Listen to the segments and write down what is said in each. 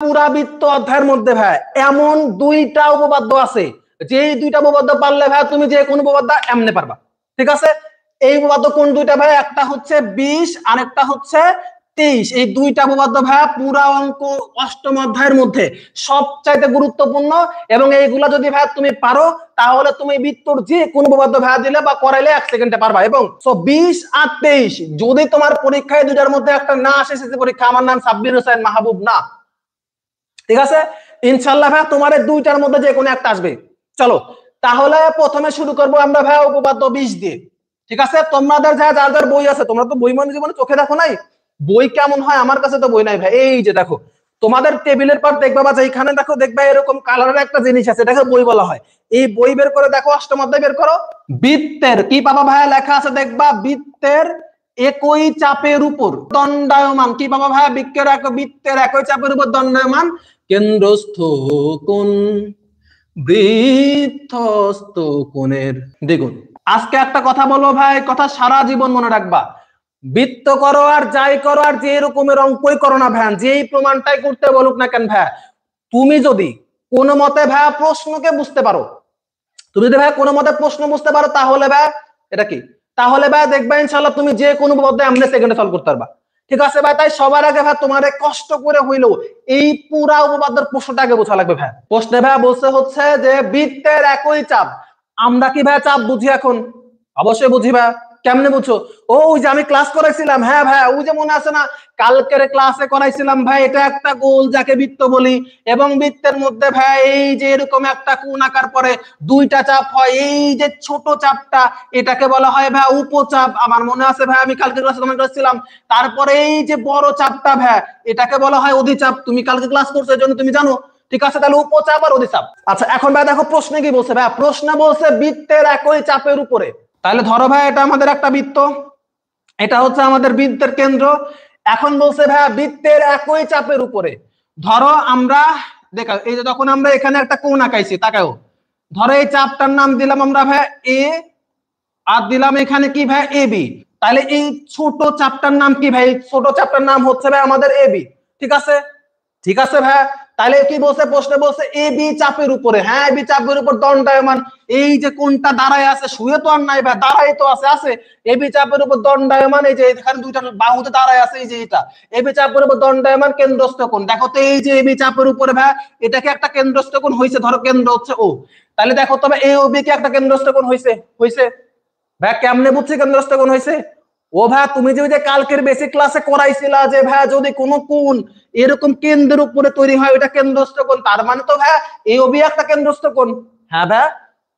পুরাবৃত্ত অধ্যায়ের মধ্যে ভাই এমন দুইটা উপপাদ্য আছে, যে দুইটা উপপাদ্য পারলে ভাই তুমি যে কোনো উপপাদ্য এমনি পারবা। ঠিক আছে, এই উপপাদ্য কোন দুইটা ভাই? একটা হচ্ছে 20 আর একটা হচ্ছে 23। এই দুইটা উপপাদ্য ভাই পুরা অঙ্ক অষ্টম অধ্যায়ের মধ্যে সবচাইতে গুরুত্বপূর্ণ, এবং এইগুলা যদি ভাই তুমি পারো তাহলে তুমি বৃত্তর যে কোনো উপপাদ্য ভাই দিলে বা করাইলে 1 সেকেন্ডে পারবা। এবং 20 আর 23 যদি তোমার পরীক্ষায় দুইটার মধ্যে একটা না আসে, এসএসসি পরীক্ষা, আমার নাম সাব্বির হোসেন মাহবুব না, ঠিক আছে, ইনশাআল্লাহ ভাই তোমার দুইটার মধ্যে যে কোনো একটা আসবে। চলো তাহলে প্রথমে শুরু করব আমরা ভাই উপপাদ্য 20 দিয়ে। ঠিক আছে, তোমাদের যার যার বই আছে, তোমরা তো বই মনে জীবনে চোখে দেখো নাই, বই কেমন হয়? আমার কাছে তো বই নাই ভাই। এই যে দেখো তোমাদের টেবিলের পর দেখবা বা যেখানে দেখো দেখবা এরকম কালারের একটা জিনিস আছে, এটাকে বই বলা হয়। এই বই বের করে দেখো, অষ্টম অধ্যায় বের করো, বৃত্তের কি পাবা ভাই? লেখা আছে দেখবা, বৃত্তের একই চাপের উপর দণ্ডায়মান, কি পাবা ভাই? বৃত্তের একই চাপের উপর দণ্ডায়মান কেন্দ্রস্থ কোণ বৃত্তস্থ কোণের দ্বিগুণ। আজকে একটা কথা বলবো ভাই, কথা সারা জীবন মনে রাখবা। বৃত্ত করো আর যাই করো আর যে রকমের অঙ্কই করো না ভাই, যেই প্রমাণটাই করতে বলুক না কেন ভাই, তুমি যদি কোনো মতে ভাই প্রশ্নকে বুঝতে পারো, তুমি যদি ভাই কোনো মতে প্রশ্ন বুঝতে পারো, তাহলে ভাই এটা কি, তাহলে ভাই দেখবা ইনশাআল্লাহ তুমি যে কোনো পদ্ধতি আমরা সেকেন্ডে সলভ করতে পারবা। ঠিক আছে ভাই, তাই সবার আগে ভাই তোমার কষ্ট করে হইলো এই পুরা উপপাদ্যের প্রশ্নটা আগে বোঝা লাগবে ভাই। প্রশ্নে ভাই বলছে হচ্ছে যে বৃত্তের একই চাপ, আমরা কি ভাই চাপ বুঝি এখন? অবশ্যই বুঝি ভাই। কেমনে বুঝছো? ওই যে আমি ক্লাস করাইছিলাম, হ্যাঁ ভাই, ওই যে মনে আছে না কালকের ক্লাসে করাইছিলাম ভাই, এটা একটা গোল যাকে বৃত্ত বলি, এবং বৃত্তের মধ্যে ভাই এই যে এরকম একটা কোণ আকার পরে দুইটা চাপ হয়, এই যে ছোট চাপটা এটাকে বলা হয় ভাই উপচাপ। আমার মনে আছে ভাই, আমি কালকে ক্লাসে কমেন্ট করেছিলাম। তারপরে এই যে বড় চাপটা ভাই এটাকে বলা হয় অধিচাপ, তুমি কালকে ক্লাস করছো এর জন্য তুমি জানো। ঠিক আছে, তাহলে উপচাপ আর অধিচাপ। আচ্ছা এখন ভাই দেখো প্রশ্নে কি বলছে ভাই, প্রশ্ন বলছে বৃত্তের একই চাপের উপরে। তাহলে ধরো ভাই এটা আমাদের একটা বৃত্ত, এটা হচ্ছে আমাদের বৃত্তের কেন্দ্র। এখন বলছে ভাই বৃত্তের একই চাপের উপরে, ধরো আমরা দেখা এই যে যখন আমরা এখানে একটা কোণ আঁকাইছি, তাকাও, ধরো এই চাপটার নাম দিলাম আমরা ভাই এ, আর দিলাম এখানে কি ভাই এ বি। তাহলে এই ছোট চাপটার নাম কি ভাই? ছোট চাপটার নাম হচ্ছে ভাই আমাদের এ বি। ঠিক আছে, ঠিক আছে ভাই। তাহলে কি বলছে প্রশ্নে? বলছে এ বি চাপের উপরে, হ্যাঁ এ বি চাপের উপর দণ্ডায়মান। এই যে কোনটা দাঁড়ায় আছে, শুয়ে তো আর নাই ভাই, দাঁড়াই তো আছে, আছে এ বি চাপের উপর দণ্ডায়মান। এই যে এখানে দুইটা বাহুতে দাঁড়ায় আছে, এই যে এটা এ বি চাপের উপর দণ্ডায়মান কেন্দ্রস্থ কোণ। দেখো তো এই যে এ বি চাপের উপরে ভাই এটাকে একটা কেন্দ্রস্থ কোণ হইছে, ধরো কেন্দ্র হচ্ছে ও। তাহলে দেখো তবে এ ও বি কে একটা কেন্দ্রস্থ কোণ হইছে, হইছে ভাই। কেমনে বুঝছি কেন্দ্রস্থ কোণ হইছে? ও ভাই তুমি যে কালকের বেসিক ক্লাসে করাইছিলা যে ভাই যদি কোনো কোণ এরকম কেন্দ্রের উপরে তৈরি হয় এটা কেন্দ্রস্থ কোণ, তার মানে তো ভাই এ ও বি একটা কেন্দ্রস্থ কোণ। হ্যাঁ ভাই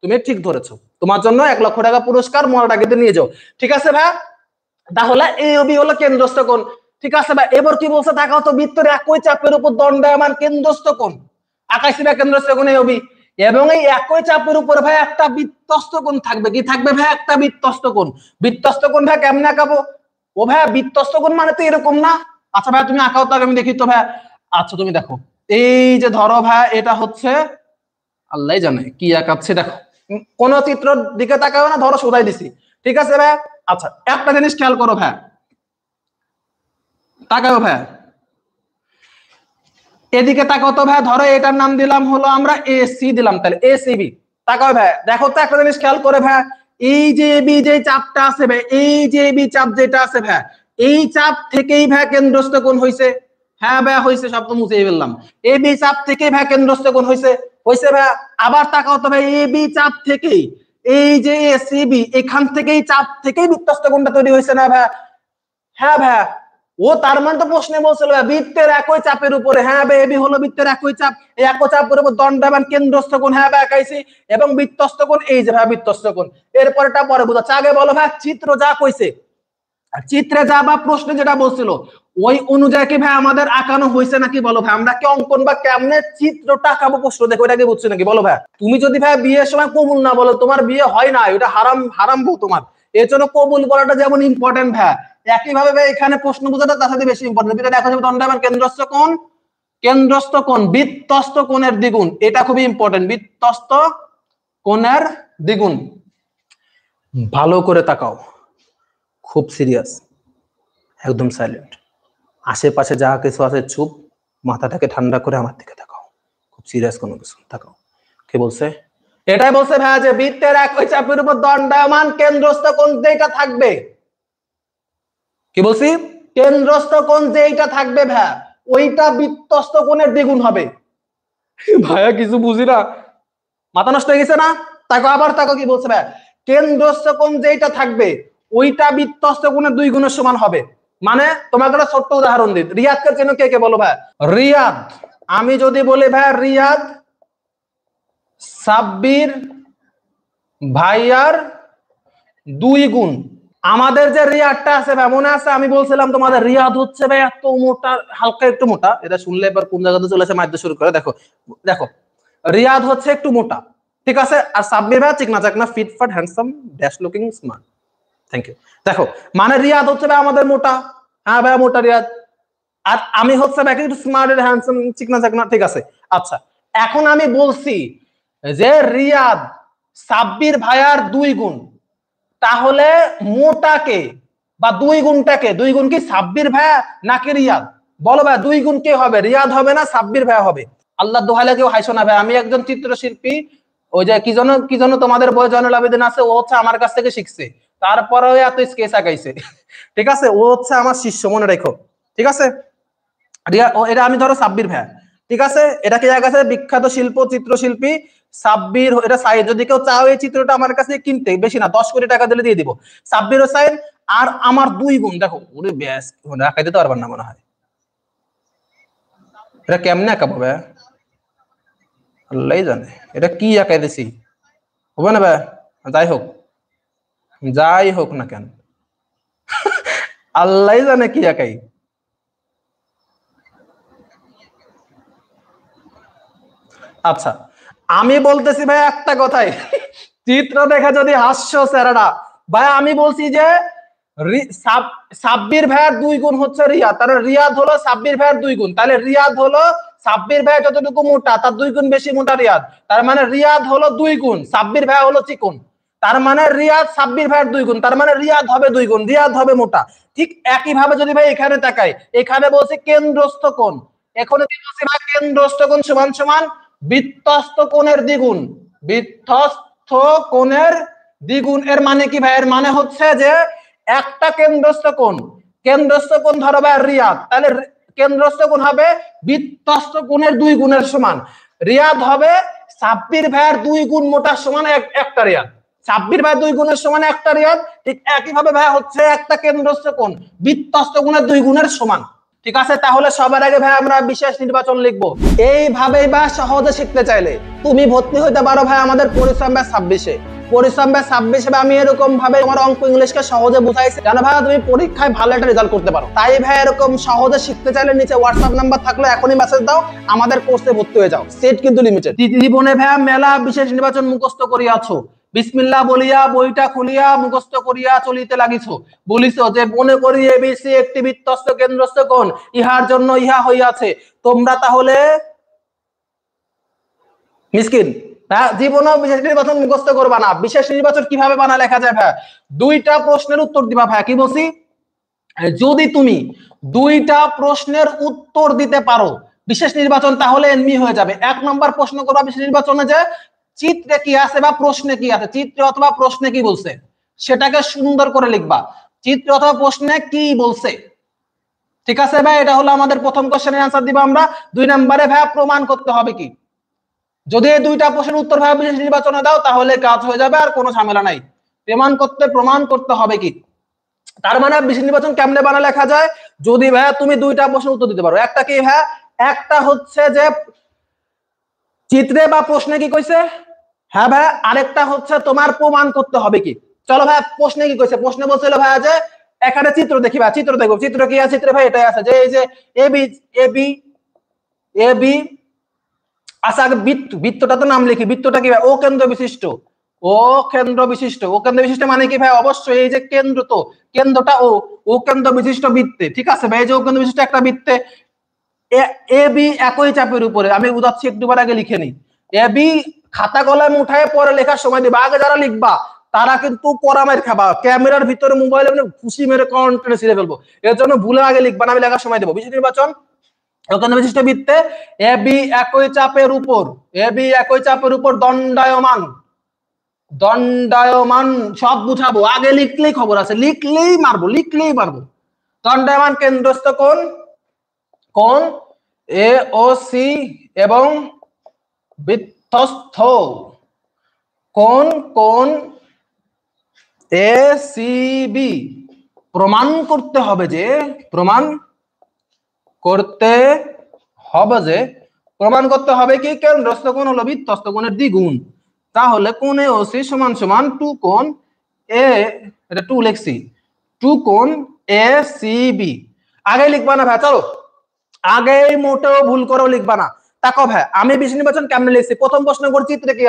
তুমি ঠিক ধরেছো, তোমার জন্য 1 লক্ষ টাকা পুরস্কার, মনে রাখিতে নিয়ে যাও। ঠিক আছে ভাই, তাহলে এ ও বি হলো কেন্দ্রস্থ কোণ। ঠিক আছে ভাই, এবার কি বলছে দেখাও তো, বৃত্তের একই চাপের উপর দণ্ডায়মান কেন্দ্রস্থ কোণ আকাশী ভাই, কেন্দ্রস্থ কোণ এ ও বি, এবং এই একই চাপের উপর ভাই একটা বৃত্তস্থ কোণ থাকবে। কি থাকবে ভাই? একটা বৃত্তস্থ কোণ। বৃত্তস্থ কোণ ভাই কেমনে আঁকাবো? ও ভাই বৃত্তস্থ কোণ মানে তো এরকম না। আচ্ছা ভাই তুমি আঁকাও তো, আমি দেখি তো ভাই। আচ্ছা তুমি দেখো, এই যে ধরো ভাই এটা হচ্ছে, আল্লাহ জানে কি আঁকাচ্ছে, দেখো কোন চিত্র দিকে তাকাবে না, ধরো সোজাই দিছি। ঠিক আছে ভাই, আচ্ছা একটা জিনিস খেয়াল করো ভাই, তাকাও ভাই, এদিকে তাকাও তো ভাই, ধরো এটার নাম দিলাম হলো আমরা এ সি দিলাম, তাহলে এ সি বি। তাকাও ভাই, দেখো তো একটা জিনিস খেয়াল করে ভাই, এই যে বি যে চাপটা আছে ভাই, এই যে বি চাপ যেটা আছে ভাই, এই চাপ থেকেই ভাই কেন্দ্রস্থ কোণ হইছে। হ্যাঁ ভাই হইছে, সব তো মুছেই ফেললাম। এ বি চাপ থেকেই ভাই কেন্দ্রস্থ কোণ হইছে, হইছে ভাই। আবার তাকাও তো ভাই, এ বি চাপ থেকেই এই যে এ সি বি, এখান থেকেই চাপ থেকেই বৃত্তস্থ কোণটা তৈরি হইছে না ভাই? হ্যাঁ ভাই, ও তার মানে তো প্রশ্নে বলছিল বৃত্তের একই চাপের উপরে, হ্যাঁ ভাই এবি হলো বৃত্তের একই চাপ, এই একই চাপের উপর দণ্ডায়মান কেন্দ্রস্থ কোণ, হ্যাঁ ভাই আঁকাইছি, এবং বৃত্তস্থ কোণ এই যে ভাই বৃত্তস্থ কোণ। এরপরটা পরে বুঝাচ্ছে, আগে বলো ভাই চিত্র যা কইছে, চিত্রে যা বা প্রশ্নে যেটা বলছিল ওই অনুযায়ী কি ভাই আমাদের আঁকানো হয়েছে নাকি বলো ভাই? আমরা কি অঙ্কন বা কেমনে চিত্রটা আঁকাবো প্রশ্ন দেখো, এটাকে বুঝছো নাকি বলো ভাই? তুমি যদি ভাই বিয়ের সময় কবুল না বলো, তোমার বিয়ে হয় না, এটা হারাম, হারাম বউ তোমার। এর জন্য কবুল বলাটা যেমন ইম্পর্টেন্ট ভাই, একই ভাবে ভাই এখানে প্রশ্ন বোঝাটা তার সাথে বেশি ইম্পর্টেন্ট। যেটা দেখা যাবে দণ্ডায়মান কেন্দ্রস্থ কোণ, কেন্দ্রস্থ কোণ বৃত্তস্থ কোণের দ্বিগুণ, এটা খুবই ইম্পর্টেন্ট, বৃত্তস্থ কোণের দ্বিগুণ। ভালো করে তাকাও, খুব সিরিয়াস, একদম সাইলেন্ট, আশেপাশে যা কিছু আছে চুপ, মাথাটাকে ঠান্ডা করে আমার দিকে তাকাও, খুব সিরিয়াস কোনো কিছু তাকাও। কে বলছে? এটাই বলছে ভাইয়া যে বৃত্তের একই চাপের উপর দণ্ডায়মান কেন্দ্রস্থ কোণ যেটা থাকবে, কি বলছি? কেন্দ্রস্থ কোণ যেটা থাকবে ভাইয়া ওইটা বৃত্তস্থ কোণের দ্বিগুণ হবে। ভাইয়া কিছু বুঝি না, মাথা নষ্ট হয়ে গেছে না? তাকে আবার তাকে কি বলছে ভাইয়া? কেন্দ্রস্থ কোণ যেটা থাকবে ওইটা বৃত্তস্থ কোণের 2 গুণের সমান হবে। মানে তোমাকে একটা ছোট্ট উদাহরণ দিই, রিয়াদকে চেনো? কে কে বলো ভাই? রিয়াদ, আমি যদি বলি ভাই রিয়াদ সাব্বির ভাইয়ার 2 গুণ, আমাদের যে রিয়াদটা আছে ভাই মনে আছে আমি বলছিলাম তোমাদের রিয়াদ হচ্ছে ভাই এত মোটা, হালকা একটু মোটা, এটা শুনলে এবার কোন জায়গাতে চলে আসে মাইতে শুরু করে। দেখো দেখো রিয়াদ হচ্ছে একটু মোটা, ঠিক আছে, আর সাব্বির ভাই চিকনা চাকনা ফিট ফাট handsome dash looking smart. Thank you. দেখো মানে রিয়াদ হচ্ছে ভাই আমাদের মোটা, হ্যাঁ ভাই মোটা রিয়াদ, আর আমি হচ্ছে ভাই একটু স্মার্ট হ্যান্ডসাম চিকনা চাকনা, ঠিক আছে। আচ্ছা এখন আমি বলছি যে রিয়াদ সাব্বির ভাইয়ার 2 গুণ, তাহলে মোটাকে বা 2 গুণটাকে, 2 গুণ কি সাব্বির ভাইয়া নাকি রিয়াদ? বলো ভাই 2 গুণ কে হবে, রিয়াদ হবে না সাব্বির ভাইয়া হবে? আল্লাহ দোহাইলে কেউ হাসো না ভাই, আমি একজন চিত্রশিল্পী, ওই যে কি জন তোমাদের বই জয়নুল আবেদিন আছে, ও হচ্ছে আমার কাছ থেকে শিখছে, তারপরেও এত স্কেচ আঁকাইছে, ঠিক আছে, ও হচ্ছে আমার শিষ্য, মনে রেখো, ঠিক আছে। এটা আমি ধরো সাব্বির ভাইয়া, ঠিক আছে, এটা কে আছে? বিখ্যাত চিত্রশিল্পী সাব্বির, এটা সাইন, যদি কেউ চাও এই চিত্রটা আমার কাছে কিনতে, বেশি না 10 কোটি টাকা দিলে দিয়ে দিব। সাব্বির হোসাইন আর আমার 2 গুণ, দেখো ওরে ব্যাস রাখাইতে তো পারবার না মনে হয়, এটা কেমনে আঁকাবো ভাই আল্লাহ জানে, এটা কি আঁকাই দিছি, হবে না ভাই? যাই হোক না কেন আল্লাহ জানে কি আঁকাই। আচ্ছা আমি বলতেছি ভাই একটা কথাই, চিত্র দেখে যদি হাস্য স্যারেরা, ভাই আমি বলছি যে সাব্বির ভাইয়ের 2 গুণ হচ্ছে রিয়াদ, তাহলে রিয়াদ হলো সাব্বির ভাইয়ের 2 গুণ, তাহলে রিয়াদ হলো সাব্বির ভাই যতটুকু মোটা তার 2 গুণ বেশি মোটা রিয়াদ, তার মানে রিয়াদ হলো 2 গুণ, সাব্বির ভাই হলো চিকন, তার মানে রিয়াদ সাব্বির ভাইয়ের 2 গুণ, তার মানে রিয়াদ হবে 2 গুণ, রিয়াদ হবে মোটা। ঠিক একই ভাবে যদি ভাই এখানে তাকাই, এখানে বলছে কেন্দ্রস্থ কোণ, এখানে কি বলছে ভাই? কেন্দ্রস্থ কোণ সমান সমান বৃত্তস্থ কোণের দ্বিগুণ, বৃত্তস্থ কোণের দ্বিগুণ, এর মানে কি ভাই? এর মানে হচ্ছে যে একটা কেন্দ্রস্থ কোণ ধরো ভাই রিয়াদ, তাহলে কেন্দ্রস্থ কোণ হবে বৃত্তস্থ কোণের 2 গুণের সমান, রিয়াদ হবে সাব্বির ভাইয়ের 2 গুণ মোটার সমান একটা রিয়াদ, সাব্বির ভাই 2 গুণের সমান একটা রিয়াদ, ঠিক একই ভাবে ভাই হচ্ছে একটা কেন্দ্রস্থ কোণ বৃত্তস্থ কোণের 2 গুণের সমান, ঠিক আছে। তাহলে সবার আগে ভাই আমরা বিশেষ নির্বাচন লিখবো। এইভাবেই বা সহজে শিখতে চাইলে তুমি ভর্তি হইতে পারো ভাই আমাদের পরিশ্রম ব্যাচ 26-এ। পরিশ্রম ব্যাচ 26-এ আমি এরকম ভাবে তোমার অঙ্ক ইংলিশকে সহজে বুঝাইছি জানো ভাই তুমি পরীক্ষায় ভালো একটা রেজাল্ট করতে পারো। তাই ভাই এরকম সহজে শিখতে চাইলে নিচে হোয়াটসঅ্যাপ নাম্বার থাকলে এখনই মেসেজ দাও, আমাদের কোর্সে ভর্তি হয়ে যাও, সিট কিন্তু লিমিটেড। জীবনে ভাই মেলা বিশেষ নির্বাচন মুখস্থ করিয়াছো, বিসমিল্লাহ বলিয়া বইটা খুলিয়া মুখস্থ করিয়া চলিতে লাগিছো, বলিছ যে মনে করি এবিসি একটি বৃত্তস্থ কেন্দ্রস্থ কোণ, ইহার জন্য ইহা হইয়াছে। তোমরা তাহলে মিসকিন জীবনেও বিশেষ নির্বাচন মুখস্থ করবা না। বিশেষ নির্বাচন কিভাবে বানা লেখা যায় ভাই? 2টা প্রশ্নের উত্তর দিবা ভাই, কি বলছি? যদি তুমি 2টা প্রশ্নের উত্তর দিতে পারো বিশেষ নির্বাচন, তাহলে এমনি হয়ে যাবে। 1 নম্বর প্রশ্ন করবা বিশেষ নির্বাচনে যে চিত্রে কি আছে বা প্রশ্নে কি আছে, চিত্রে অথবা প্রশ্নে কি বলছে সেটাকে সুন্দর করে লিখবা, চিত্রে অথবা প্রশ্নে কি বলছে, ঠিক আছে ভাই? এটা হলো আমাদের প্রথম কোশ্চেনের आंसर দিবা আমরা। 2 নম্বরে ভাই প্রমাণ করতে হবে কি, যদি এই 2টা প্রশ্নের উত্তর ভাই বিশেষ নির্বাচনে দাও তাহলে কাজ হয়ে যাবে, আর কোনো ঝামেলা নাই। প্রমাণ করতে হবে কি, তার মানে বিশেষ নির্বাচন কেমনে বানা লেখা যায়? যদি ভাই তুমি 2টা প্রশ্নের উত্তর দিতে পারো। একটা কি ভাই? একটা হচ্ছে যে চিত্রে বা প্রশ্নে কি কইছে, হ্যাঁ ভাই, আরেকটা হচ্ছে তোমার প্রমাণ করতে হবে কি। চলো ভাই প্রশ্নে কি কইছে, প্রশ্নে বলছিল ভাই যে এখানে চিত্র দেখি ভাই, চিত্র দেখো, চিত্র কি আছে? চিত্রে ভাই এটাই আছে যে এই যে এবি আচ্ছা আগে বৃত্তটা তো নাম লিখি, বৃত্তটা কি ভাই? ও কেন্দ্র বিশিষ্ট, ও কেন্দ্র বিশিষ্ট, ও কেন্দ্র বিশিষ্ট মানে কি ভাই? অবশ্যই এই যে কেন্দ্র, তো কেন্দ্রটা ও কেন্দ্র বিশিষ্ট বৃত্তে, ঠিক আছে ভাই? এই যে ও কেন্দ্র বিশিষ্ট একটা বৃত্তে এ বি একই চাপের উপরে, আমি উদাচ্ছি একটুবার আগে লিখে নিই। এ বি খাতা কলম উঠায় পরে লেখার সময় দিবা, আগে যারা লিখবা তারা কিন্তু পড়া মার খাবা, ক্যামেরার ভিতরে মোবাইলে মানে খুশি মেরে কন্টেন্ট ছিঁড়ে ফেলবো, এর জন্য ভুলে আগে লিখবা না, আমি লেখার সময় দেবো। বিশেষ নির্বাচন অকেন্দ্র বিশিষ্ট বৃত্তে এ বি একই চাপের উপর দণ্ডায়মান সব বুঝাবো, আগে লিখলেই খবর আছে, লিখলেই মারবো দণ্ডায়মান কেন্দ্রস্থ কোণ এ ও সি এবং বৃত্তস্থ কোণ এ সি বি প্রমাণ করতে হবে যে কি কেন্দ্রস্থ কোণ হলো বৃত্তস্থ কোণের দ্বিগুণ। তাহলে কোণ এ ও সি সমান সমান 2 কোণ এ, এটা 2 লিখছি, 2 কোণ এ সি বি। আগে লিখবা না ভাই, চলো আগে মোটেও ভুল করেও লিখবা না। দেখো ভাই আমি বিশেষ নির্বাচন কেমনে লিখছি, প্রথম প্রশ্ন করে চিত্রে কি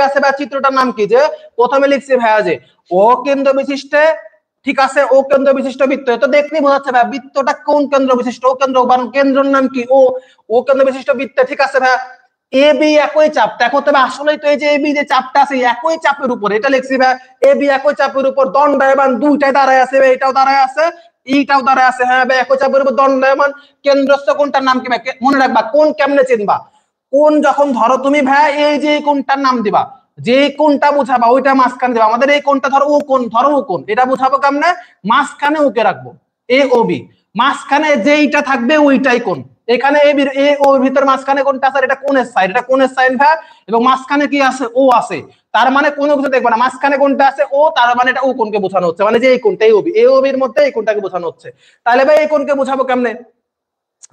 আছে ভাই, চিত্রটার নাম কি, যে প্রথমে লিখছি ভাইয়া যে ও কেন্দ্র বিশিষ্টে, ঠিক আছে, ও কেন্দ্র বিশিষ্ট বৃত্ত, তো দেখতেই বোঝাচ্ছে ভাই বৃত্তটা কোন কেন্দ্র বিশিষ্ট, ও কেন্দ্র, কেন্দ্রের নাম কি ও কেন্দ্র বিশিষ্ট বৃত্ত, ঠিক আছে ভাই। এ বি একই চাপ, দেখো তবে আসলেই তো এই যে এ বি যে চাপটা আছে একই চাপের উপর, এটা লিখছি ভাই এ বি একই চাপের উপর দণ্ডায়মান, দুইটাই দাঁড়ায় আছে, এটাও দাঁড়ায় আছে এইটাও দাঁড়ায় আছে, হ্যাঁ ভাই একই চাপের উপর দণ্ডায়মান কেন্দ্রস্থ কোণটার নাম কি ভাই, মনে রাখবা কোন কেমনে চিনবা, কোন যখন ধরো তুমি ভাই এই যে কোণটার নাম দিবা, যে কোণটা বুঝাবা ওইটা মাঝখানে দিবা, আমাদের এই কোণটা ধরো ও কোণ, এটা বুঝাবো কেমনে, মাঝখানে ওকে রাখবো এ ও বি, মাঝখানে যেইটা থাকবে ওইটাই কোণ, এখানে এ ও ভিতর মাঝখানে কোনটা আছে, এটা কোণের সাইড, এটা কোণের সাইড ভাই, এবং মাঝখানে কি আছে ও আছে, তার মানে কোনো কিছু দেখবে না, মাঝখানে কোনটা আছে ও, তার মানে এটা ও কোণকে বোঝানো হচ্ছে, মানে যে এই কোণটা এ ও বি এর মধ্যে এই কোণটাকে বোঝানো হচ্ছে। তাহলে ভাই এই কোণকে বোঝাবো কেমনে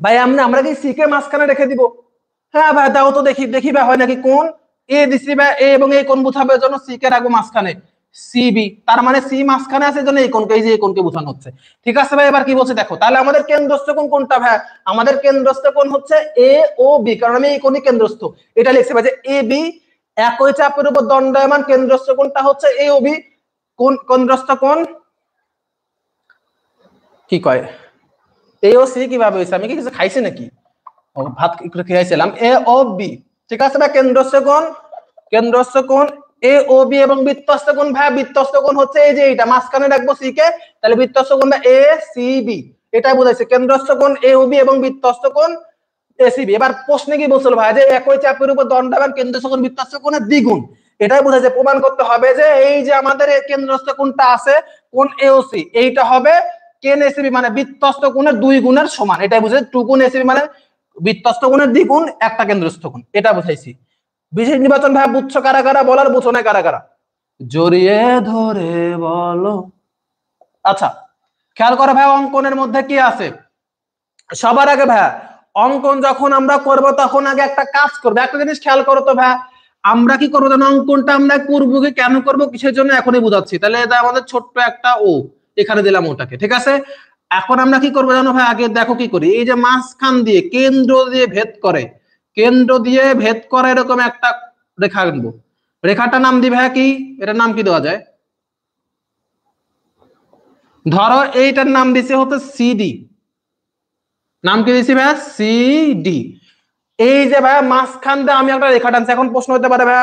ভাই, আমরা কি সি কে মাঝখানে রেখে দিব, হ্যাঁ ভাই দাও তো দেখি ভাই হয় নাকি, কোণ এ দিছি ভাই এ এবং এই কোণ বোঝাবে জন্য সি কে রাখবো মাঝখানে সিবি, তার মানে সি মাঝখানে আছে জন্য এই কোণকে, এই যে এই কোণকে বোঝানো হচ্ছে, ঠিক আছে ভাই। এবার কি বলছে দেখো, তাহলে আমাদের কেন্দ্রস্থ কোণ কোনটা ভাই, আমাদের কেন্দ্রস্থ কোণ হচ্ছে এ ও বি, কারণ আমি এই কোণই কেন্দ্রস্থ, এটা লিখছি ভাই যে এ বি একই চাপের উপর দণ্ডায়মান কেন্দ্রস্থ কোণটা হচ্ছে এ ও বি, কোন কেন্দ্রস্থ কোণ কি কয় এ ও সি কিভাবে হয়েছে, আমি কি কিছু খাইছি নাকি, ভাত একটু খেয়েছিলাম, এ ও বি, ঠিক আছে ভাই। কেন্দ্রস্থ কোণ এ ও বি এবং বৃত্তস্থ কোণ ভাই, বৃত্তস্থ কোণ হচ্ছে এই যে এটা, মাঝখানে রাখবো সি কে, তাহলে বৃত্তস্থ কোণ এ সি বি, এটাই বোঝাইছে কেন্দ্রস্থ কোণ এ ও বি এবং বৃত্তস্থ কোণ এ সি বি। এবার প্রশ্নে কি বলছিল ভাই যে একই চাপের উপর দণ্ডায়মান কেন্দ্রস্থ কোণ বৃত্তস্থ কোণের দ্বিগুণ, এটাই বোঝাইছে, প্রমাণ করতে হবে যে এই যে আমাদের কেন্দ্রস্থ কোণটা আছে কোণ এ ও সি, এইটা হবে কেন এসিবি মানে বৃত্তস্থ কোণের 2 গুণের সমান, এটাই বুঝে 2 গুণ এসিবি মানে বৃত্তস্থ কোণের দ্বিগুণ একটা কেন্দ্রস্থ কোণ, এটা বুঝাইছি। বিশেষ নির্বাচন ভাই বুঝছো কারা কারা, বলার বুঝো না কারা কারা, জড়িয়ে ধরে বলো। আচ্ছা খেয়াল করো ভাই অঙ্কনের মধ্যে কি আছে, সবার আগে ভাই অঙ্কন যখন আমরা করব তখন আগে একটা কাজ করবো, একটা জিনিস খেয়াল করো তো ভাই, আমরা কি করবো জানো, অঙ্কনটা আমরা করবো কি কেন করবো কিসের জন্য এখনই বুঝাচ্ছি, তাহলে এটা আমাদের ছোট্ট একটা ও এখানে দিলাম ওটাকে, ঠিক আছে। এখন আমরা কি করবো জানো ভাই, আগে দেখো কি করি, এই যে মাঝখান দিয়ে কেন্দ্র দিয়ে ভেদ করে এরকম একটা রেখা আনবো, রেখাটার নাম দিবে কি, এটার নাম কি দেওয়া যায়, ধরো এইটার নাম দিছে হচ্ছে সিডি, নাম কি দিছি ভাই সিডি। এই যে ভাই মাঝখান দিয়ে আমি একটা রেখা টানছি, এখন প্রশ্ন হতে পারে ভাই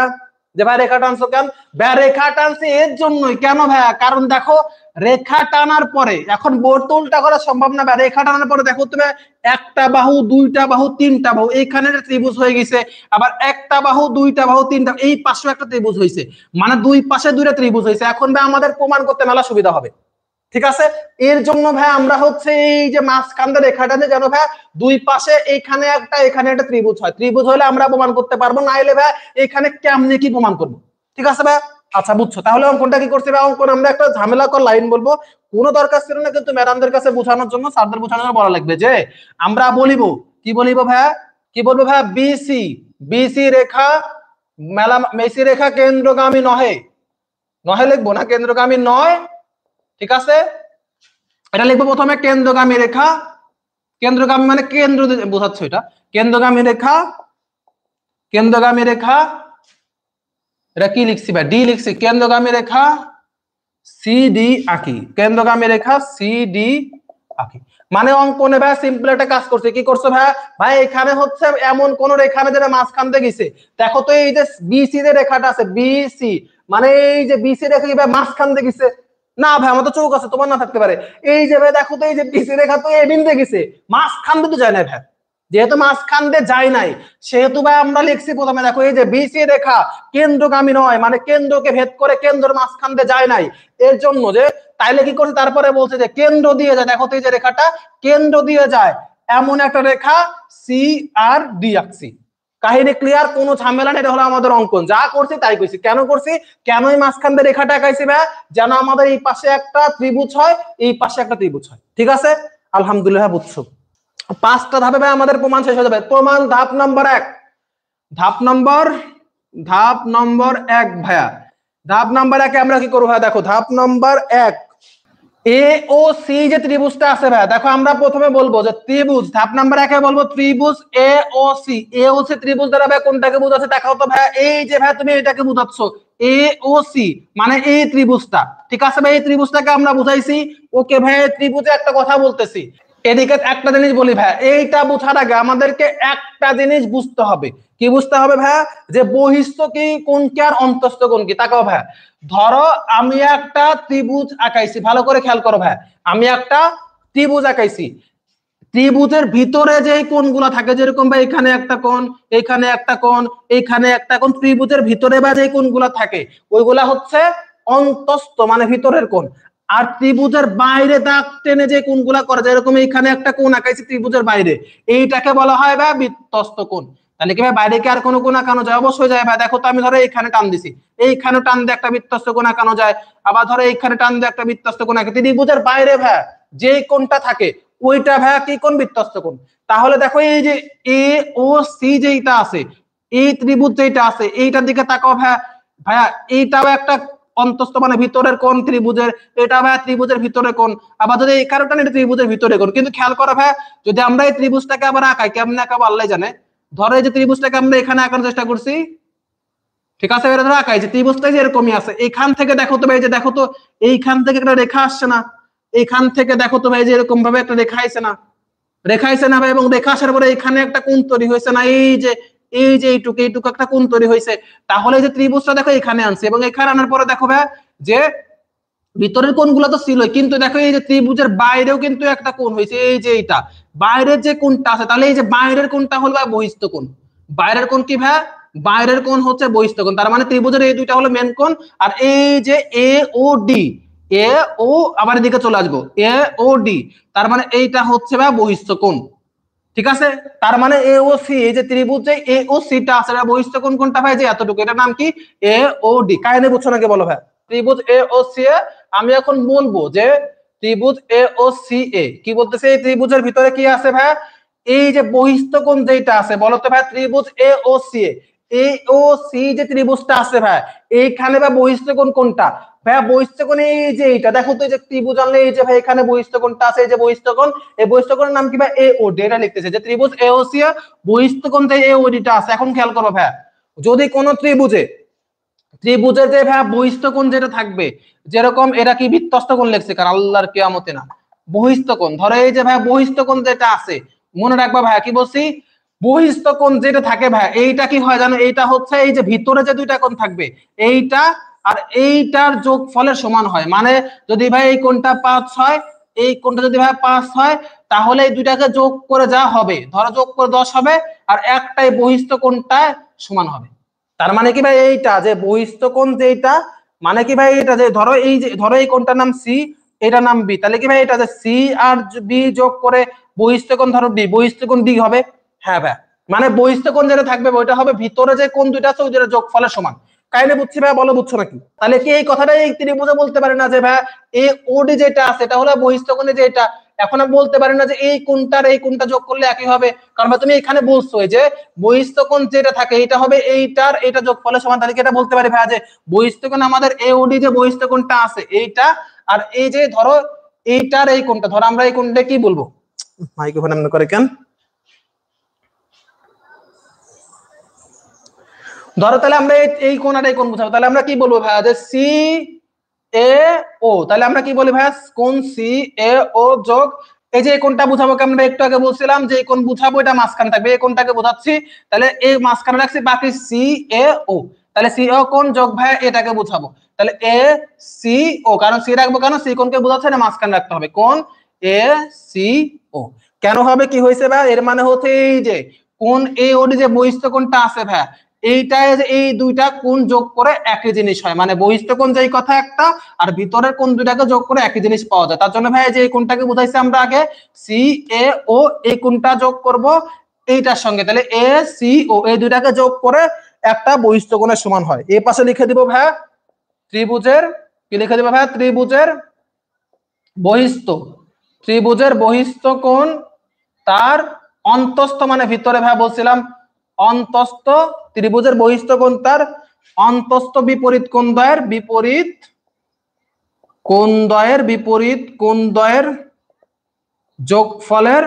যে ভাই রেখা টানছো কেন, ভাই রেখা টানছি এর জন্যই, কেন ভাই, কারণ দেখো রেখা টানার পরে এখন বর্তুলটা করা সম্ভব না ভাই, রেখা টানার পরে দেখো তুমি একটা বাহু, দুইটা বাহু, তিনটা বাহু, এইখানে ত্রিভুজ হয়ে গেছে, আবার একটা বাহু, দুইটা বাহু, তিনটা, এই পাশে একটা ত্রিভুজ হয়েছে, মানে দুই পাশে দুইটা ত্রিভুজ হয়েছে, এখন ভাই আমাদের প্রমাণ করতে মেলা সুবিধা হবে, ঠিক আছে। এর জন্য ভাই আমরা হচ্ছে এই যে মাঝখানটা রেখাটাতে যেন ভাই দুই পাশে এখানে একটা ত্রিভুজ হয়, ত্রিভুজ হলে আমরা প্রমাণ করতে পারবো, না হলে ভাই এখানে কেমনে কি প্রমাণ করবো, ঠিক আছে ভাই। আচ্ছা বুঝছো, তাহলে অঙ্কনটা কি করছে ভাই, অঙ্কন আমরা একটা ঝামেলাকর লাইন বলবো, কোনো দরকার ছিল না, কিন্তু ম্যাডামদের কাছে বোঝানোর জন্য, স্যারদের বোঝানোর জন্য বলা লাগবে যে আমরা কি বলিব ভাই, কি বলবো ভাই, বিসি রেখা মেসি রেখা কেন্দ্রগামী নহে লিখবো না, কেন্দ্রগামী নয়, ঠিক আছে। এটা লিখবো প্রথমে কেন্দ্রগামী রেখা, কেন্দ্রগামী মানে কেন্দ্র বোঝাচ্ছে, এটা কেন্দ্রগামী রেখা, এটা কি লিখছি ভাই, ডি লিখছি, কেন্দ্রগামী রেখা সিডি আঁকি, কেন্দ্রগামী রেখা সিডি আঁকি, মানে অঙ্কনে ভাই সিম্পল একটা কাজ করছে, কি করছো ভাই এখানে হচ্ছে এমন কোন রেখা নেই যেটা মাঝখান দিয়ে গেছে, দেখো তো এই যে বিসি যে রেখাটা আছে, বিসি মানে এই যে বিসি রেখা কি ভাই মাঝখান দিয়ে গেছে, না ভাই আমার তো চোখ আছে, তোমার না থাকতে পারে, এই যে ভাই দেখো তো এই যে বিসি রেখা তো এই বিন্দুতে গেছে, মাঝখান দিয়ে তো যায় না ভাই, যেহেতু মাঝখান দিয়ে যায় নাই সেহেতু ভাই আমরা লিখছি প্রথমে, দেখো এই যে বিসি রেখা কেন্দ্রগামী নয়, মানে কেন্দ্রকে ভেদ করে কেন্দ্রের মাঝখান দিয়ে যায় নাই, এর জন্য যে তাইলে কি করছে, তারপরে বলছে যে কেন্দ্র দিয়ে যায়, দেখো তো এই যে রেখাটা কেন্দ্র দিয়ে যায় এমন একটা রেখা সি আর ডি আঁকছি। কাহিনী ক্লিয়ার, কোনো ঝামেলা নেই, এটা হলো আমাদের অঙ্কন, যা করছি তাই করছি। কেন করছি, কেন এই মাঝখান দিয়ে রেখাটা আঁকাইছি ভাই, যেন আমাদের এই পাশে একটা ত্রিভুজ হয়, এই পাশে একটা ত্রিভুজ হয়। ঠিক আছে, আলহামদুলিল্লাহ বুঝছো। 5টা ধাপে ভাই আমাদের প্রমাণ শেষ হয়ে যাবে। প্রমাণ ধাপ নম্বর 1, ধাপ নম্বর 1 ভাইয়া, ধাপ নম্বর 1 আমরা কি করবো ভাই, দেখো ধাপ নম্বর 1 এ ও সি যে ত্রিভুজটা আছে ভাই, দেখো আমরা প্রথমে বলবো যে ত্রিভুজ, ধাপ নাম্বার 1 বলবো ত্রিভুজ এ ও সি। এ ও সি ত্রিভুজ দ্বারা ভাই কোনটাকে বোঝাচ্ছে দেখাও তো ভাই, এই যে ভাই তুমি এটাকে বোঝাচ্ছ এ ও সি, মানে এই ত্রিভুজটা। ঠিক আছে ভাই, এই ত্রিভুজটাকে আমরা বুঝাইছি। ওকে ভাই, ত্রিভুজে একটা কথা বলতেছি, এদিকে একটা জিনিস বলি ভাই, এইটা বোঝার আগে আমাদেরকে একটা জিনিস বুঝতে হবে। কি বুঝতে হবে ভাই, যে বহিস্থ কি কোণ কি আর অন্তস্থ কোণ কি। তাকাও ভাই, ধরো আমি একটা ত্রিভুজ আঁকাইছি, ভালো করে খেয়াল করো ভাই, আমি একটা ত্রিভুজ আঁকাইছি, ত্রিভুজের ভিতরে যে কোণগুলো থাকে, যেরকম ভাই এখানে একটা কোণ, এখানে একটা কোণ, এখানে একটা কোণ, ত্রিভুজের ভিতরে বা যে কোণগুলো থাকে ওইগুলা হচ্ছে অন্তস্থ, মানে ভিতরের কোণ। আর ত্রিভুজের বাইরে দাগ টেনে যে কোণগুলা করে, যেরকম এখানে একটা কোণ আঁকাইছি ত্রিভুজের বাইরে, এইটাকে বলা হয় ভাই বৃত্তস্থ কোণ। তাহলে কি ভাই বাইরে কি আর কোনো কোণ আঁকানো যায়? অবশ্যই যায় ভাই। দেখো তো আমি ধরো এইখানে টান দিছি, এইখানে টান দিয়ে একটা বৃত্তস্থ কোণ আঁকানো যায়, আবার ধরো এইখানে টান দিয়ে একটা বৃত্তস্থ কোণ আঁকে। ত্রিভুজের বাইরে ভাই যে কোণটা থাকে ওইটা ভাইয়া কি কোণ, বৃত্তস্থ কোণ। তাহলে দেখো এই যে এ ও সি যেটা আছে, এই ত্রিভুজ যেটা আছে, এইটার দিকে তাকাও ভাইয়া, ভাইয়া এইটাও একটা অন্তস্থ মানে ভিতরের কোণ ত্রিভুজের, এটা ভাইয়া ত্রিভুজের ভিতরে কোণ। আবার যদি এই কারণটা এটা ত্রিভুজের ভিতরে কোণ। কিন্তু খেয়াল করো ভাইয়া, যদি আমরা এই ত্রিভুজটাকে আবার আঁকাই, কেমনে আঁকাবো আল্লাহ জানে। ধরো এই যে ত্রিভুজটাকে আমরা এখানে আঁকানোর চেষ্টা করছি, ঠিক আছে, এটা ধরো আঁকাইছি, ত্রিভুজটা যে এরকমই আছে, এখান থেকে দেখো তো ভাই, যে দেখো তো এইখান থেকে একটা রেখা আসছে না, এইখান থেকে দেখো তো ভাই যে এরকম ভাবে একটা রেখা আইছে না, রেখা আইছে না ভাই, এবং রেখা আসার পরে এখানে একটা কোণ তৈরি হয়েছে না, এই যে এইটুকু একটা কোণ তৈরি হয়েছে। তাহলে এই যে ত্রিভুজটা দেখো এখানে আনছে, এবং এখানে আনার পরে দেখো ভাই যে ভিতরের কোণগুলো তো ছিল, কিন্তু দেখো এই যে ত্রিভুজের বাইরেও কিন্তু একটা কোণ হয়েছে, এই যে এইটা বাইরের যে কোণটা আছে, তাহলে এই যে বাইরের কোণটা হলো বহিস্থ কোণ। বাইরের কোণ কি ভাই, বাইরের কোণ হচ্ছে বহিস্থ কোণ। তার মানে ত্রিভুজের এই দুইটা হলো মেন কোণ। আর এই যে এ ও ডি, এ ও আবার এদিকে চলে আসবো, এ ও ডি, তার মানে এইটা হচ্ছে ভাই বহিস্থ কোণ। ঠিক আছে, তার মানে এ ও সি, এই যে ত্রিভুজ যে এ ও সি টা আছে, এটা বহিস্থ কোণ কোনটা ভাই, যে এতটুকু, এটার নাম কি এ ও ডি। কাহিনী বুঝছো নাকি বলো ভাই, ত্রিভুজ এ ও সি এ আমি এখন বলবো যে ত্রিভুজ এ ও সি এ কি বলতেছে, এই ত্রিভুজের ভিতরে কি আছে ভাই, এই যে বহিস্থ কোণ যেটা আছে, বলো তো ভাই ত্রিভুজ এ ও সি এ ও সি যে ত্রিভুজটা আছে ভাই, এইখানে ভাই বহিস্থ কোণ কোনটা ভাই, বহিস্থ কোণ এই যে এইটা, দেখো তো এই যে ত্রিভুজ আনলে এই যে ভাই এখানে বহিস্থ কোণটা আছে, এই যে বহিস্থ কোণ, এই বহিস্থ কোণের নাম কি ভাই, এ ও ডি। এটা লিখতেছে যে ত্রিভুজ এ ও সি এ বহিস্থ কোণ যে এ ও ডিটা আছে। এখন খেয়াল করো ভাই, যদি কোন ত্রিভুজের যে ভাই বহিস্থ কোণ যেটা থাকবে, যেরকম এটা কি বৃত্তস্থ কোণ লিখছে, কারণ আল্লাহর কিয়ামতে না, বহিস্থ কোণ। ধরো এই যে ভাই বহিস্থ কোণ যেটা আছে, মনে রাখবা ভাই কি বলছি, বহিস্থ কোণ যেটা থাকে ভাই, এইটা কি হয় জানো, এইটা হচ্ছে এই যে ভিতরে যে দুইটা কোণ থাকবে, এইটা আর এইটার যোগফলের সমান হয়। মানে যদি ভাই এই কোণটা 5 হয়, এই কোণটা যদি ভাই 5 হয়, তাহলে এই দুইটাকে যোগ করে যা হবে, ধরো যোগ করে 10 হবে, আর একটাই বহিস্থ কোণটা সমান হবে। তার মানে কি ভাই, এইটা যে বহিস্থ কোণ যেটা, মানে কি ভাই এটা যে ধরো এই যে ধরো এই কোণটার নাম সি, এটার নাম বি, তাহলে কি ভাই এটা যে সি আর বি যোগ করে বহিস্থ কোণ ধরো ডি, বহিস্থ কোণ ডি হবে। হ্যাঁ ভাই, মানে বহিস্থ কোণ যেটা থাকবে ওইটা হবে ভিতরে যে কোণ দুইটা আছে ওই দুইটা যোগফলের সমান। কাহিনী বুঝছি ভাই, বলো বুঝছো নাকি? তাহলে কি এই কথাটাই এই ত্রিভুজে বলতে পারে না যে ভাই এ ওডি যেটা আছে এটা হলো বহিস্থ কোণে যেটা, এখন আমি বলতে পারি না যে এই কোণটার এই কোণটা যোগ করলে একই হবে, কারণ তুমি এখানে বলছো যে বহিস্থ কোণ যেটা থাকে এটা হবে এইটার এটা যোগফলের সমান। তাহলে কি এটা বলতে পারি ভাই যে বহিস্থ কোণ আমাদের এওডি যে বহিস্থ কোণটা আছে এইটা, আর এই যে ধরো এইটার এই কোণটা, ধরো আমরা এই কোণটা কি বলবো, মাইক্রোফোন এমন করে কেন, ধরো তাহলে আমরা এই কোণ আর এই কোণ বুঝাবো, তাহলে আমরা কি বলবো ভাই যে সি এ ও, তাহলে আমরা কি বলি ভাই, কোণ সি এ ও যোগ এই যে কোণটা বুঝাবো, আমরা একটু আগে বলছিলাম যে কোণ বুঝাবো এটা মাঝখানে থাকবে, এই কোণটাকে বোঝাচ্ছি, তাহলে এই মাঝখানে রাখছি, বাকি সি এ ও, তাহলে সি ও কোণ যোগ ভাই এটাকে বুঝাবো, তাহলে এ সি ও, কারণ সি রাখবো কেন, সি কোণকে বোঝাচ্ছে না মাঝখানে রাখতে হবে, কোণ এ সি ও। কেন হবে, কি হয়েছে ভাই, এর মানে হচ্ছে এই যে কোণ এ ও ডি যে বহিস্থ কোণটা আছে ভাই, এইটাই যে এই দুইটা কোণ যোগ করে একই জিনিস হয়, মানে বহিস্থ কোণ যেই কথা একটা আর ভিতরের কোণ দুইটাকে যোগ করে একই জিনিস পাওয়া যায়। তার জন্য ভাই যে এই কোণটাকে বুঝাইছে আমরা আগে সি এ ও, এই কোণটা যোগ করব এইটার সঙ্গে, তাহলে এ সি ও এই দুইটাকে যোগ করে একটা বহিস্থ কোণের সমান হয়। এই পাশে লিখে দিব ভাই ত্রিভুজের, কি লিখে দিব ভাই, ত্রিভুজের বহিস্থ, ত্রিভুজের বহিস্থ কোণ তার অন্তস্থ মানে ভিতরে ভাই বলছিলাম অন্তস্থ, ত্রিভুজের বহিস্থ কোণ তার অন্তস্থ বিপরীত কোণ দ্বয়ের বিপরীত কোণ দ্বয়ের বিপরীত কোণ দ্বয়ের যোগফলের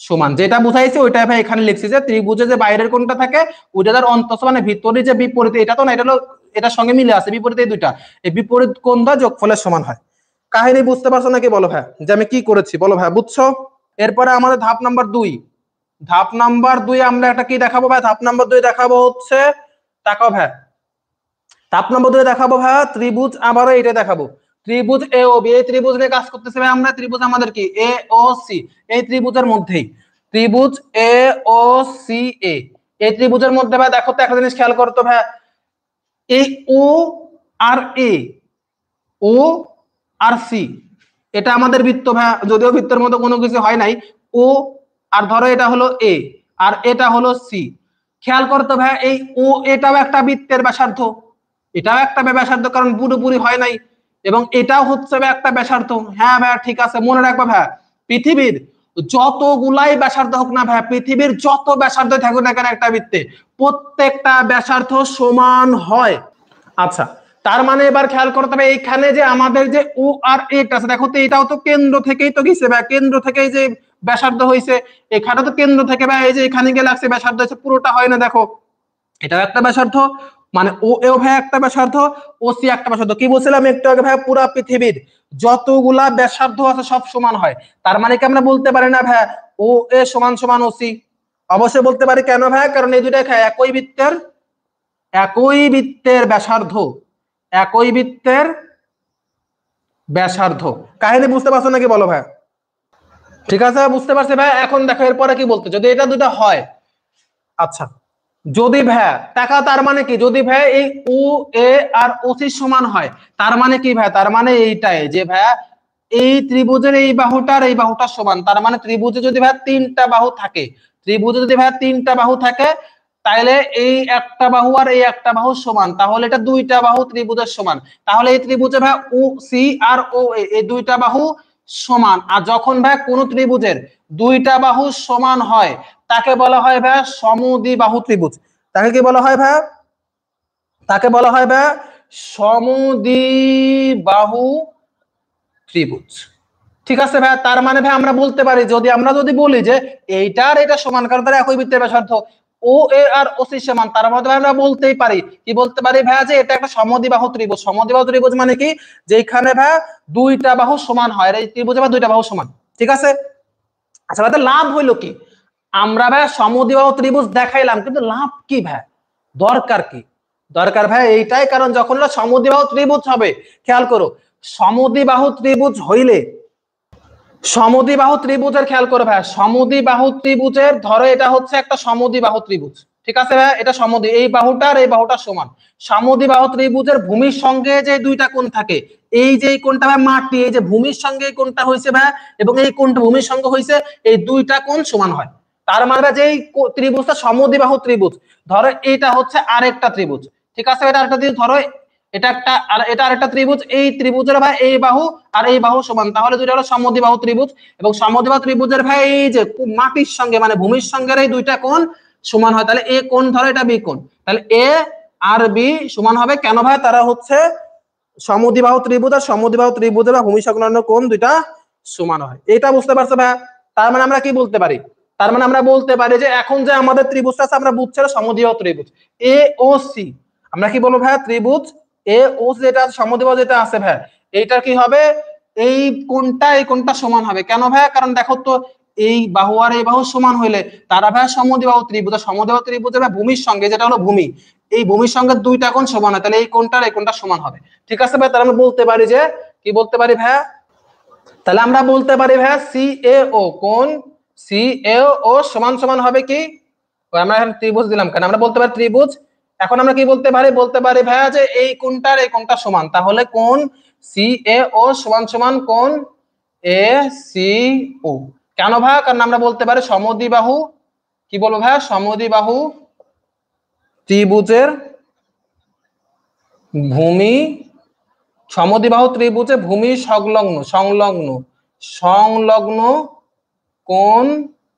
সমান। যেটা বুঝাইছে ওইটা ভাই এখানে লিখছি যে ত্রিভুজে যে বাইরের কোণটা থাকে ওইটা তার অন্তস্থ মানে ভিতরে যে বিপরীত, এটা তো না, এটা হলো এটার সঙ্গে মিলে আছে বিপরীত, এই দুইটা এই বিপরীত কোণ দ্বয় যোগফলের সমান হয়। কাহিনী বুঝতে পারছো নাকি বলো ভাই, যে আমি কি করেছি বলো ভাই, বুঝছো? এরপরে আমাদের ধাপ নাম্বার 2, ধাপ নাম্বার 2 আমরা একটা কি দেখাবো ভাই, ধাপ নাম্বার 2 দেখাবো হচ্ছে, তাকাও ভাই, ধাপ নাম্বার 2 দেখাবো ভাই ত্রিভুজ, আবারও এটা দেখাবো ত্রিভুজ এ ও বি, এই ত্রিভুজ নিয়ে কাজ করতেছে ভাই আমরা, ত্রিভুজ আমাদের কি এ ও সি, এই ত্রিভুজের মধ্যেই ত্রিভুজ এ ও সি এ, এই ত্রিভুজের মধ্যে ভাই দেখো তো একটা জিনিস খেয়াল করতো ভাই, এই ও আর এ, ও আর সি, এটা আমাদের বৃত্ত ভাই, যদিও বৃত্তের মতো কোনো কিছু হয় নাই, ও আর ধরো এটা হলো এ আর এটা হলো সি, খেয়াল করতো ভাই এই ও এটাও একটা বৃত্তের ব্যাসার্ধ, এটাও একটা ব্যাসার্ধ কারণ পুরোপুরি হয় নাই, এবং এটাও হচ্ছে একটা ব্যাসার্ধ। হ্যাঁ ভাই ঠিক আছে, মনে রাখবা ভাই পৃথিবীর যতগুলাই ব্যাসার্ধ হোক না ভাই, পৃথিবীর যত ব্যাসার্ধ থাকুক না কেন একটা বৃত্তে প্রত্যেকটা ব্যাসার্ধ সমান হয়। আচ্ছা, তার মানে এবার খেয়াল করতে হবে এইখানে যে আমাদের যে ও আর এটা আছে, দেখো তো এটাও তো কেন্দ্র থেকেই তো গেছে ভাই, কেন্দ্র থেকেই যে ব্যাসার্ধ হয়েছে, এখানে তো কেন্দ্র থেকে ভাই এই যে এখানে গিয়ে লাগছে ব্যাসার্ধ হয়েছে, পুরোটা হয় না, দেখো এটাও একটা ব্যাসার্ধ, মানে ও এও ভাই একটা ব্যাসার্ধ, ও সি একটা ব্যাসার্ধ। কি বলছিলাম একটু আগে ভাই, পুরো পৃথিবীর যতগুলা ব্যাসার্ধ আছে সব সমান হয়। তার মানে কি আমরা বলতে পারি না ভাই ও এ সমান সমান ও সি? অবশ্যই বলতে পারি। কেন ভাই, কারণ এই দুইটা একই বৃত্তের, একই বৃত্তের ব্যাসার্ধ, একই বৃত্তের ব্যাসার্ধ। কাহিনী বুঝতে পারছো নাকি বলো ভাই? ঠিক আছে বুঝতে পারছি ভাই। এখন দেখো এরপরে কি বলতে, যদি এটা দুটো হয়, আচ্ছা যদি ভাই টাকা, তার মানে কি যদি ভাই এই ও এ আর ও সি সমান হয়, তার মানে কি ভাই, তার মানে এইটাই যে ভাই এই ত্রিভুজের এই বাহুটার এই বাহুটা সমান, তার মানে ত্রিভুজে যদি ভাই তিনটা বাহু থাকে, ত্রিভুজে যদি ভাই তিনটা বাহু থাকে তাহলে এই একটা বাহু আর এই একটা বাহু সমান, তাহলে এটা দুইটা বাহু ত্রিভুজের সমান, তাহলে এই ত্রিভুজে ভাই ও সি আর ও এ এই দুইটা বাহু সমান। আর যখন ভাই কোন ত্রিভুজের দুইটা বাহু সমান হয় তাকে বলা হয় ভাই সমদ্বিবাহু ত্রিভুজ। তাকে কি বলা হয় ভাই? তাকে বলা হয় ভাই সমদ্বিবাহু ত্রিভুজ। ঠিক আছে ভাই, তার মানে ভাই আমরা বলতে পারি, যদি বলি যে এইটার এটা সমান, কারণ তারা একই বৃত্তের ব্যাসার্ধ, ও এ আর ও সি সমান, তার মধ্যে আমরা বলতেই পারি, কি বলতে পারি ভাই, যে এটা একটা সমদ্বিবাহু ত্রিভুজ। সমদ্বিবাহু ত্রিভুজ মানে কি, যেখানে ভাই দুইটা বাহু সমান হয়, এই ত্রিভুজে ভাই দুইটা বাহু সমান। ঠিক আছে, আচ্ছা ভাই লাভ হইলো কি, আমরা ভাই সমদ্বিবাহু ত্রিভুজ দেখাইলাম, কিন্তু লাভ কি ভাই, দরকার কি? দরকার ভাই এইটাই, কারণ যখন সমদ্বিবাহু ত্রিভুজ হবে, খেয়াল করো সমদ্বিবাহু ত্রিভুজ হইলে, সমদ্বিবাহু ত্রিভুজের খেয়াল করে ভাই, সমদ্বিবাহু ত্রিভুজের ধরো এটা হচ্ছে একটা সমদ্বিবাহু ত্রিভুজ, ঠিক আছে ভাই, এটা সমদ্বি, এই বাহুটার এই বাহুটা সমান। সমদ্বিবাহু ত্রিভুজের ভূমির সঙ্গে যে দুইটা কোণ থাকে, এই যে কোণটা ভাই মাটি, এই যে ভূমির সঙ্গে এই কোণটা হইছে ভাই, এবং এই কোণটা ভূমির সঙ্গে হইছে, এই দুইটা কোণ সমান হয়। তার মানে যে ত্রিভুজটা সমদ্বিবাহু ত্রিভুজ, ধরো এটা হচ্ছে আরেকটা ত্রিভুজ, ঠিক আছে, এটা আরেকটা ত্রিভুজ, ধরো এটা একটা আর এটা আরেকটা ত্রিভুজ, এই ত্রিভুজের ভাই এই বাহু আর এই বাহু সমান, তাহলে দুইটা হলো সমদ্বিবাহু ত্রিভুজ। এবং সমদ্বিবাহু ত্রিভুজের ভাই এই যে মাটির সঙ্গে মানে ভূমির সঙ্গে এই দুইটা কোণ সমান হয়, তাহলে এ কোণ ধরো এটা বি কোণ, তাহলে এ আর বি সমান হবে। কেন ভাই, তারা হচ্ছে সমদ্বিবাহু ত্রিভুজ, আর সমদ্বিবাহু ত্রিভুজের বা ভূমি সংলগ্ন কোণ দুইটা সমান হয়। এটা বুঝতে পারছো ভাই? তার মানে আমরা কি বলতে পারি, তার মানে আমরা বলতে পারি যে এখন যে আমাদের ত্রিভুজটা আছে আমরা বুঝছি সমদ্বিবাহু ত্রিভুজ এ ও সি, আমরা কি বলবো ভাই, ত্রিভুজ এ ও যেটা সমদ্বিবাহু যেটা আছে ভাই, এইটা কি হবে, এই কোণটা সমান হবে। কেন ভাই, কারণ দেখো তো এই বাহু আর এই বাহু সমান হইলে তারা ভাই সমদ্বিবাহু ত্রিভুজ, সমদ্বিবাহু ত্রিভুজের ভাই ভূমির সঙ্গে যেটা হলো ভূমি, এই ভূমির সঙ্গে দুইটা কোণ সমান হয়, তাহলে এই কোণটা সমান হবে। ঠিক আছে ভাই, তাহলে আমরা বলতে পারি যে কি বলতে পারি ভাই, তাহলে আমরা বলতে পারি ভাইয়া CAO কোণ CAO সমান সমান হবে কি, আমরা এখানে ত্রিভুজ দিলাম কেন, আমরা বলতে পারি ত্রিভুজ। এখন আমরা কি বলতে পারি ভাইয়া যে এই কোণটার এই কোণটা সমান, তাহলে কোণ CAO সমান সমান কোণ ACO। কেন ভাইয়া, কারণ আমরা বলতে পারি সমদ্বিবাহু, কি বলবো ভাইয়া, সমদ্বিবাহু ত্রিভুজের ভূমি, সমদ্বিবাহু ত্রিভুজে ভূমি সংলগ্ন কোণ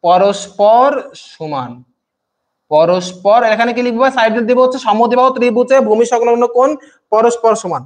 পরস্পর সমান। পরস্পর এখানে কি লিখবো, সাইডে দিব হচ্ছে সমদ্বিবাহু ত্রিভুজে ভূমি সংলগ্ন কোণ পরস্পর সমান।